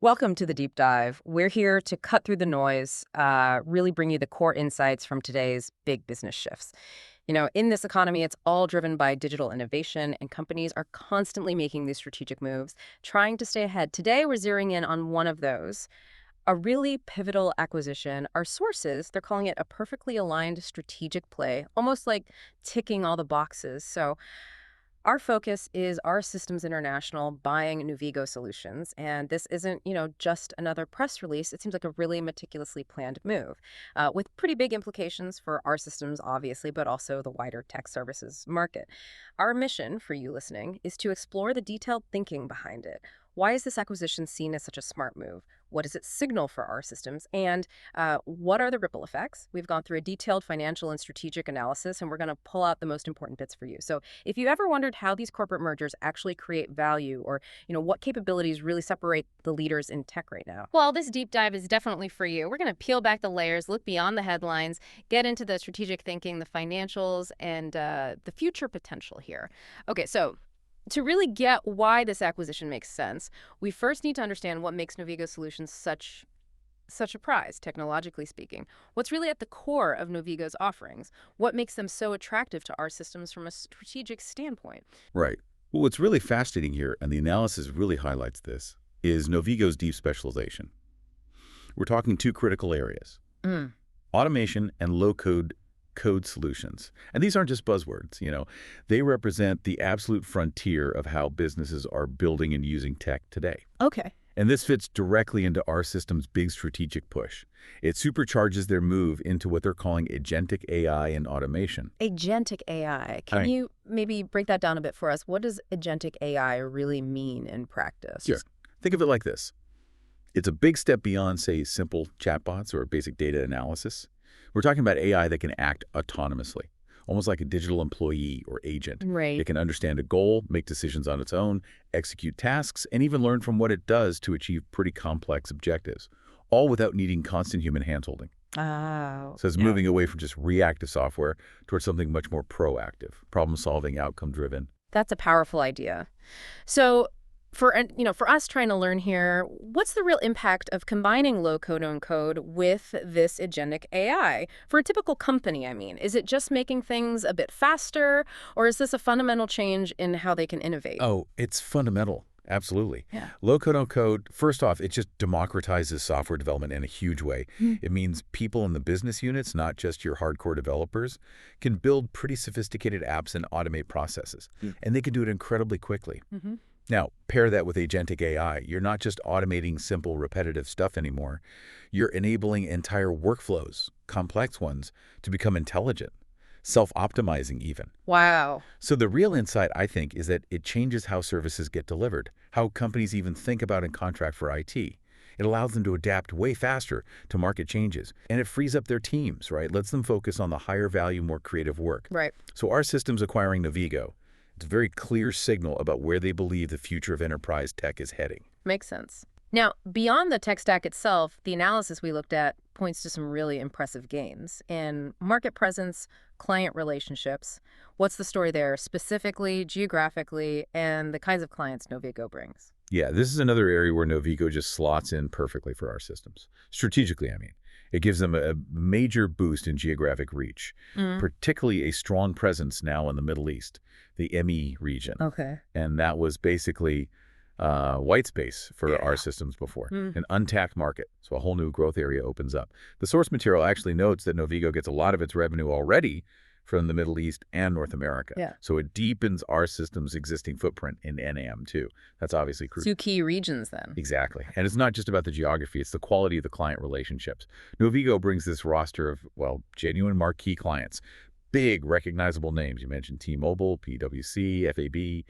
Welcome to the deep dive. We're here to cut through the noise, really bring you the core insights from today's big business shifts. In this economy, it's all driven by digital innovation, and companies are constantly making these strategic moves, trying to stay ahead. Today, we're zeroing in on one of those, a really pivotal acquisition. Our sources, they're calling it a perfectly aligned strategic play, almost like ticking all the boxes. So our focus is our Systems International buying Novigo Solutions, and this isn't, just another press release. It seems like a really meticulously planned move, with pretty big implications for our systems, obviously, but also the wider tech services market. Our mission for you listening is to explore the detailed thinking behind it. Why is this acquisition seen as such a smart move? What does it signal for our systems? And what are the ripple effects? We've gone through a detailed financial and strategic analysis, and we're going to pull out the most important bits for you. So if you ever wondered how these corporate mergers actually create value or, what capabilities really separate the leaders in tech right now. Well, this deep dive is definitely for you. We're going to peel back the layers, look beyond the headlines, get into the strategic thinking, the financials, and the future potential here. Okay, so to really get why this acquisition makes sense, we first need to understand what makes Novigo Solutions such a prize, technologically speaking. What's really at the core of Novigo's offerings? What makes them so attractive to our systems from a strategic standpoint? Right. Well, what's really fascinating here, and the analysis really highlights this, is Novigo's deep specialization. We're talking two critical areas, automation and low-code code solutions. And these aren't just buzzwords. They represent the absolute frontier of how businesses are building and using tech today. Okay. And this fits directly into our system's big strategic push. It supercharges their move into what they're calling agentic AI and automation. Agentic AI. Can you maybe break that down a bit for us? What does agentic AI really mean in practice? Sure. Think of it like this. It's a big step beyond, say, simple chatbots or basic data analysis. We're talking about AI that can act autonomously, almost like a digital employee or agent. Right. It can understand a goal, make decisions on its own, execute tasks, and even learn from what it does to achieve pretty complex objectives, all without needing constant human handholding. Oh. So it's moving away from just reactive software towards something much more proactive, problem-solving, outcome-driven. That's a powerful idea. So for us trying to learn here, what's the real impact of combining low code and code with this agentic AI? For a typical company, I mean, is it just making things a bit faster, or is this a fundamental change in how they can innovate? Oh, it's fundamental. Absolutely. Yeah. Low code, no code, first off, it just democratizes software development in a huge way. It means people in the business units, not just your hardcore developers, can build pretty sophisticated apps and automate processes. And they can do it incredibly quickly. Now, pair that with agentic AI. You're not just automating simple, repetitive stuff anymore. You're enabling entire workflows, complex ones, to become intelligent, self-optimizing even. Wow. So the real insight, I think, is that it changes how services get delivered, how companies even think about and contract for IT. It allows them to adapt way faster to market changes, and it frees up their teams, right? Lets them focus on the higher value, more creative work. Right. So our systems acquiring Novigo, it's a very clear signal about where they believe the future of enterprise tech is heading. Makes sense. Now, beyond the tech stack itself, the analysis we looked at points to some really impressive gains in market presence, client relationships. What's the story there specifically, geographically, and the kinds of clients Novigo brings? Yeah, this is another area where Novigo just slots in perfectly for our systems. Strategically, I mean. It gives them a major boost in geographic reach, particularly a strong presence now in the Middle East, the ME region. Okay. And that was basically white space for our systems before, an untapped market. So a whole new growth area opens up. The source material actually notes that Novigo gets a lot of its revenue already from the Middle East and North America. Yeah. So it deepens our system's existing footprint in NAM too. That's obviously crucial. Two key regions then. Exactly. And it's not just about the geography, it's the quality of the client relationships. Novigo brings this roster of, genuine marquee clients, big recognizable names. You mentioned T-Mobile, PwC, FAB,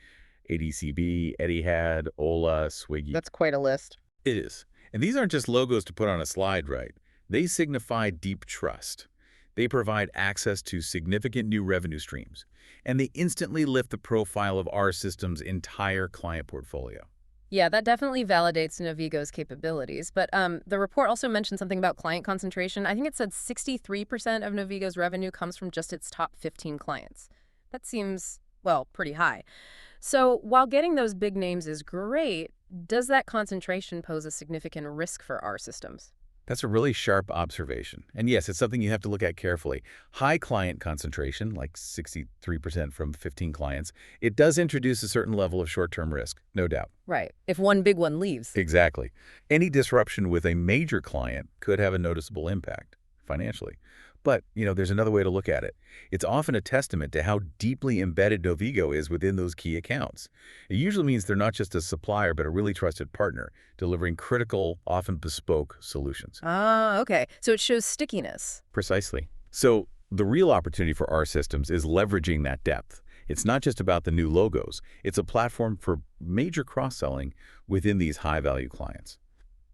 ADCB, Etihad, Ola, Swiggy. That's quite a list. It is. And these aren't just logos to put on a slide, right? They signify deep trust. They provide access to significant new revenue streams, and they instantly lift the profile of our system's entire client portfolio. Yeah, that definitely validates Novigo's capabilities. But the report also mentioned something about client concentration. I think it said 63% of Novigo's revenue comes from just its top 15 clients. That seems, pretty high. So while getting those big names is great, Does that concentration pose a significant risk for our systems? That's a really sharp observation. And yes, it's something you have to look at carefully. High client concentration, like 63% from 15 clients, it does introduce a certain level of short-term risk, no doubt. Right. If one big one leaves. Exactly. Any disruption with a major client could have a noticeable impact financially. But, there's another way to look at it. It's often a testament to how deeply embedded Novigo is within those key accounts. It usually means they're not just a supplier, but a really trusted partner, delivering critical, often bespoke solutions. Ah, okay. So it shows stickiness. Precisely. So the real opportunity for our systems is leveraging that depth. It's not just about the new logos. It's a platform for major cross-selling within these high-value clients.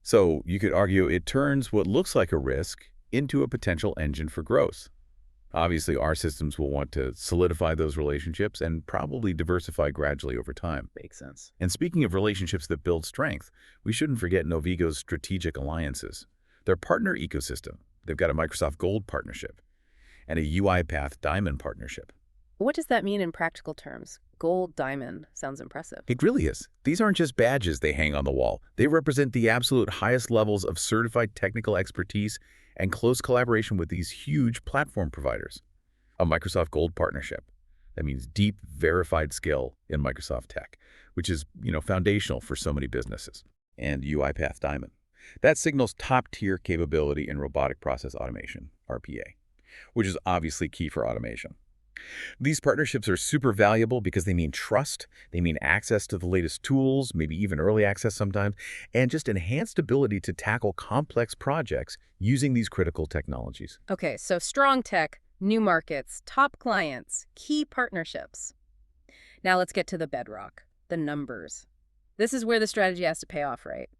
So you could argue it turns what looks like a risk into a potential engine for growth. Obviously, our systems will want to solidify those relationships and probably diversify gradually over time. Makes sense. And speaking of relationships that build strength, we shouldn't forget Novigo's strategic alliances. Their partner ecosystem. They've got a Microsoft Gold partnership and a UiPath Diamond partnership. What does that mean in practical terms? Gold, diamond. Sounds impressive. It really is. These aren't just badges they hang on the wall. They represent the absolute highest levels of certified technical expertise and close collaboration with these huge platform providers. A Microsoft Gold partnership. That means deep, verified skill in Microsoft tech, which is, foundational for so many businesses. And UiPath Diamond. That signals top-tier capability in robotic process automation, RPA, which is obviously key for automation. These partnerships are super valuable because they mean trust, they mean access to the latest tools, maybe even early access sometimes, and just enhanced ability to tackle complex projects using these critical technologies. Okay, so strong tech, new markets, top clients, key partnerships. Now let's get to the bedrock, the numbers. This is where the strategy has to pay off, right?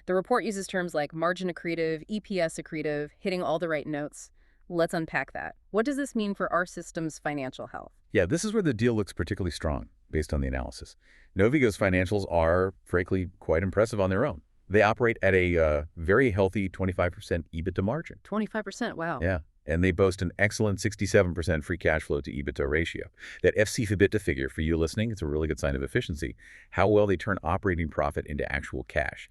The report uses terms like margin accretive, EPS accretive, hitting all the right notes. Let's unpack that. What does this mean for our system's financial health? Yeah, this is where the deal looks particularly strong, based on the analysis. Novigo's financials are, frankly, quite impressive on their own. They operate at a very healthy 25% EBITDA margin. 25%, wow. Yeah, and they boast an excellent 67% free cash flow to EBITDA ratio. That FCF/EBITDA figure, for you listening, it's a really good sign of efficiency. How well they turn operating profit into actual cash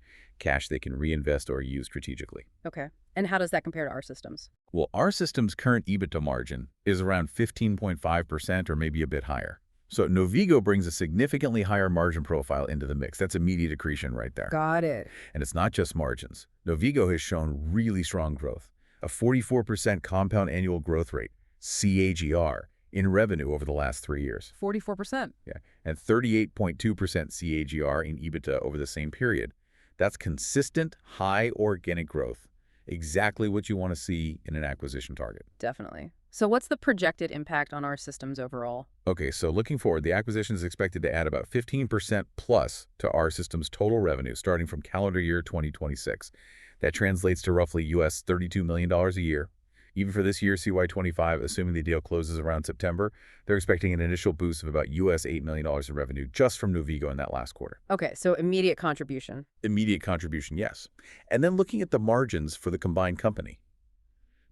they can reinvest or use strategically. Okay, and how does that compare to our systems? Well, our system's current EBITDA margin is around 15.5% or maybe a bit higher. So Novigo brings a significantly higher margin profile into the mix. That's immediate accretion right there. Got it. And it's not just margins. Novigo has shown really strong growth, a 44% compound annual growth rate, CAGR, in revenue over the last 3 years. 44%. Yeah, and 38.2% CAGR in EBITDA over the same period. That's consistent, high organic growth. Exactly what you want to see in an acquisition target. Definitely. So what's the projected impact on our systems overall? Okay, so looking forward, the acquisition is expected to add about 15% plus to our system's total revenue starting from calendar year 2026. That translates to roughly US $32 million a year. Even for this year, CY25, assuming the deal closes around September, they're expecting an initial boost of about US $8 million in revenue just from Novigo in that last quarter. Okay, so immediate contribution. Immediate contribution, yes. And then looking at the margins for the combined company.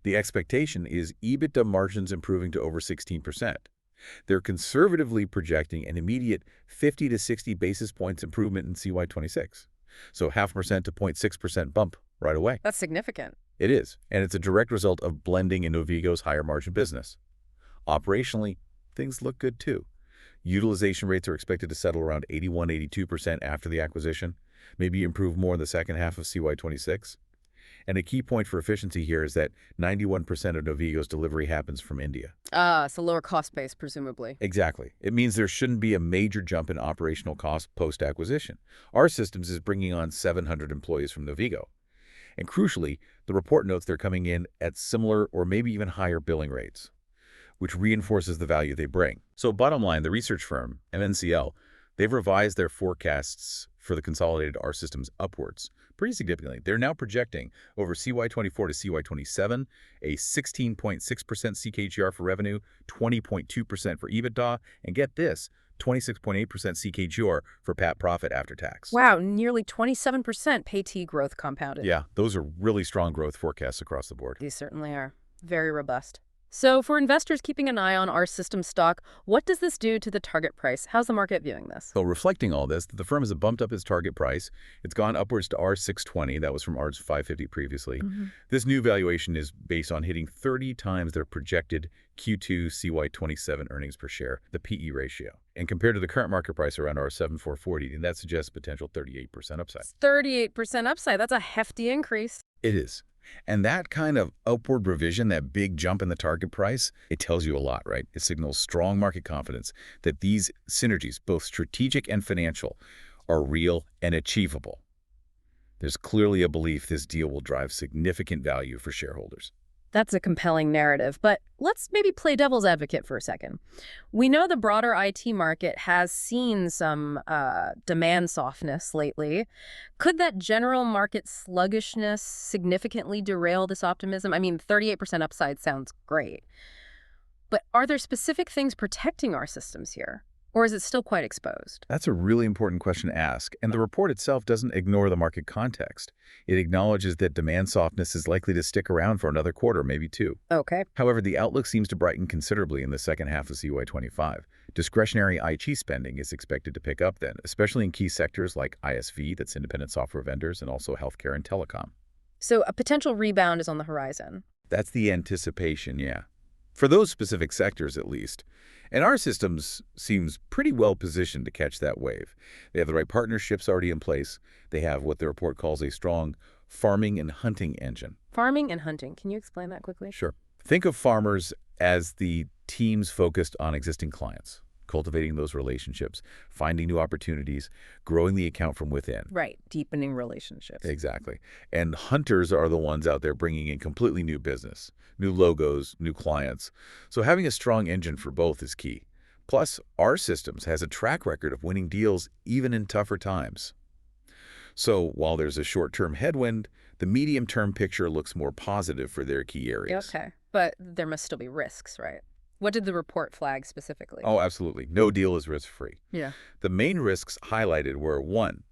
The expectation is EBITDA margins improving to over 16%. They're conservatively projecting an immediate 50 to 60 basis points improvement in CY26. So 0.5% to 0.6% bump right away. That's significant. It is, and it's a direct result of blending in Novigo's higher margin business. Operationally, things look good too. Utilization rates are expected to settle around 81–82% after the acquisition, maybe improve more in the second half of CY26. And a key point for efficiency here is that 91% of Novigo's delivery happens from India. So lower cost base, presumably. Exactly. It means there shouldn't be a major jump in operational costs post-acquisition. Our systems is bringing on 700 employees from Novigo. And crucially, the report notes they're coming in at similar or maybe even higher billing rates, which reinforces the value they bring. So bottom line, the research firm, MNCL, they've revised their forecasts for the consolidated R systems upwards pretty significantly. They're now projecting over CY24 to CY27 a 16.6% CAGR for revenue, 20.2% for EBITDA, and get this, 26.8% CAGR for PAT profit after tax. Wow, nearly 27% pay-T growth compounded. Yeah, those are really strong growth forecasts across the board. These certainly are. Very robust. So for investors keeping an eye on our system stock, what does this do to the target price? How's the market viewing this? So reflecting all this, the firm has bumped up its target price. It's gone upwards to R620. That was from R550 previously. This new valuation is based on hitting 30 times their projected Q2 CY27 earnings per share, the PE ratio. And compared to the current market price around R7440, that suggests potential 38% upside. 38% upside. That's a hefty increase. It is. And that kind of upward revision, that big jump in the target price, it tells you a lot, right? It signals strong market confidence that these synergies, both strategic and financial, are real and achievable. There's clearly a belief this deal will drive significant value for shareholders. That's a compelling narrative, but let's maybe play devil's advocate for a second. We know the broader IT market has seen some demand softness lately. Could that general market sluggishness significantly derail this optimism? I mean, 38% upside sounds great, but are there specific things protecting our systems here? Or is it still quite exposed? That's a really important question to ask, and the report itself doesn't ignore the market context. It acknowledges that demand softness is likely to stick around for another quarter, maybe two. Okay. However, the outlook seems to brighten considerably in the second half of CY25. Discretionary IT spending is expected to pick up then, especially in key sectors like ISV, that's independent software vendors, and also healthcare and telecom. So a potential rebound is on the horizon. That's the anticipation, yeah. For those specific sectors, at least. And our systems seems pretty well positioned to catch that wave. They have the right partnerships already in place. They have what the report calls a strong farming and hunting engine. Farming and hunting. Can you explain that quickly? Sure. Think of farmers as the teams focused on existing clients, cultivating those relationships, finding new opportunities, growing the account from within. Right. Deepening relationships. Exactly. And hunters are the ones out there bringing in completely new business, new logos, new clients. So having a strong engine for both is key. Plus, our systems has a track record of winning deals even in tougher times. So while there's a short-term headwind, the medium-term picture looks more positive for their key areas. Okay. But there must still be risks, right? What did the report flag specifically? Oh, absolutely. No deal is risk-free. Yeah. The main risks highlighted were, one,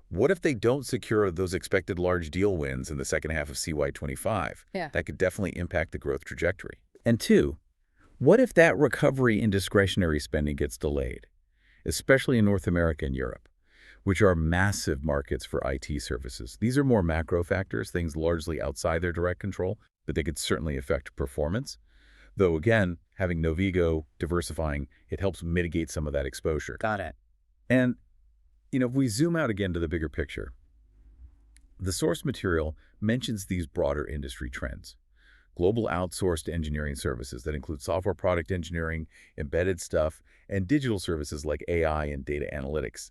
what if they don't secure those expected large deal wins in the second half of CY25? Yeah. That could definitely impact the growth trajectory. And two, what if that recovery in discretionary spending gets delayed, especially in North America and Europe, which are massive markets for IT services? These are more macro factors, things largely outside their direct control, but they could certainly affect performance. Though, again, having Novigo diversifying, it helps mitigate some of that exposure. Got it. And if we zoom out again to the bigger picture, the source material mentions these broader industry trends. Global outsourced engineering services that include software product engineering, embedded stuff, and digital services like AI and data analytics.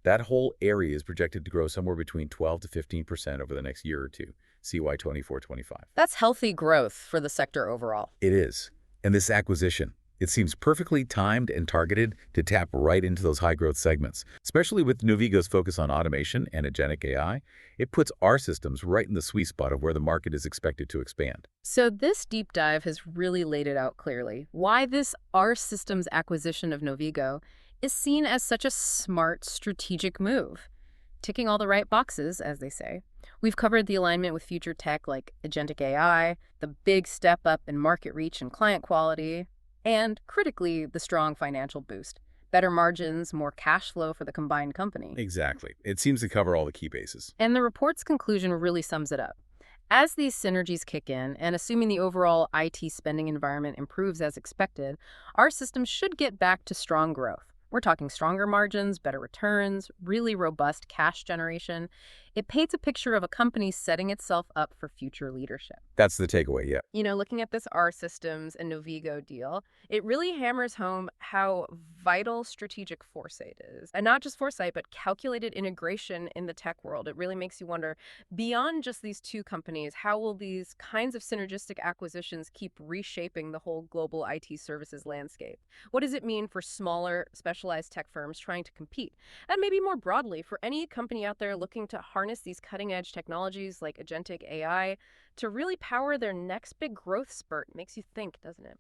That whole area is projected to grow somewhere between 12 to 15% over the next year or two, CY24-25. That's healthy growth for the sector overall. It is. And this acquisition, it seems perfectly timed and targeted to tap right into those high-growth segments. Especially with Novigo's focus on automation and agentic AI, it puts our systems right in the sweet spot of where the market is expected to expand. So this deep dive has really laid it out clearly. Why this our systems acquisition of Novigo is seen as such a smart strategic move. Ticking all the right boxes, as they say. We've covered the alignment with future tech like agentic AI, the big step up in market reach and client quality, and, critically, the strong financial boost. Better margins, more cash flow for the combined company. Exactly. It seems to cover all the key bases. And the report's conclusion really sums it up. As these synergies kick in, and assuming the overall IT spending environment improves as expected, our systems should get back to strong growth. We're talking stronger margins, better returns, really robust cash generation. It paints a picture of a company setting itself up for future leadership. That's the takeaway, yeah. Looking at this R Systems and Novigo deal, it really hammers home how vital strategic foresight is. And not just foresight, but calculated integration in the tech world. It really makes you wonder, beyond just these two companies, how will these kinds of synergistic acquisitions keep reshaping the whole global IT services landscape? What does it mean for smaller, specialized tech firms trying to compete? And maybe more broadly, for any company out there looking to harness these cutting-edge technologies like agentic AI to really power their next big growth spurt. Makes you think, doesn't it?